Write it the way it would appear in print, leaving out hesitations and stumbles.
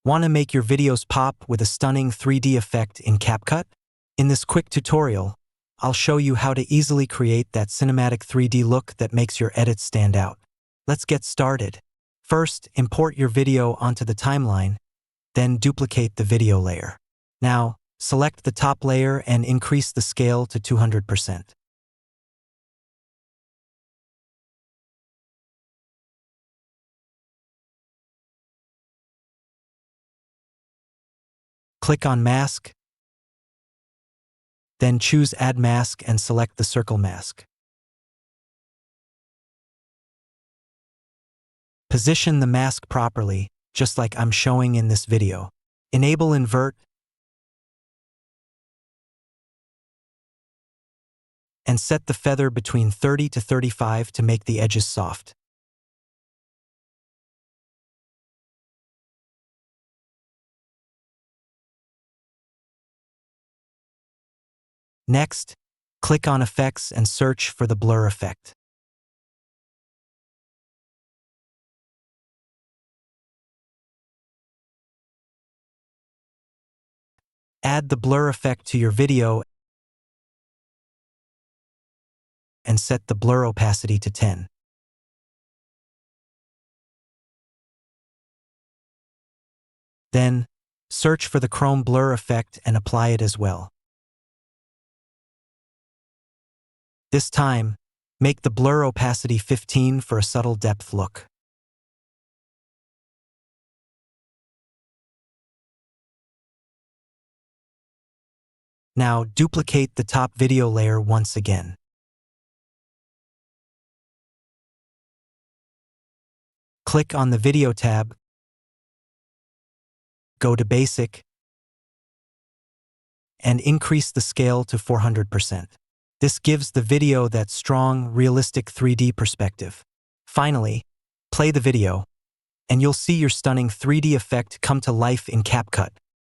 Want to make your videos pop with a stunning 3D effect in Capcut? In this quick tutorial, I'll show you how to easily create that cinematic 3D look that makes your edits stand out. Let's get started. First, import your video onto the timeline, then duplicate the video layer. Now, select the top layer and increase the scale to 200%. Click on Mask, then choose Add Mask and select the circle mask. Position the mask properly, just like I'm showing in this video. Enable Invert and set the feather between 30 to 35 to make the edges soft. Next, click on Effects and search for the blur effect. Add the blur effect to your video and set the blur opacity to 10. Then, search for the chrome blur effect and apply it as well. This time, make the blur opacity 15 for a subtle depth look. Now, duplicate the top video layer once again. Click on the Video tab, go to Basic, and increase the scale to 400%. This gives the video that strong, realistic 3D perspective. Finally, play the video, and you'll see your stunning 3D effect come to life in Capcut.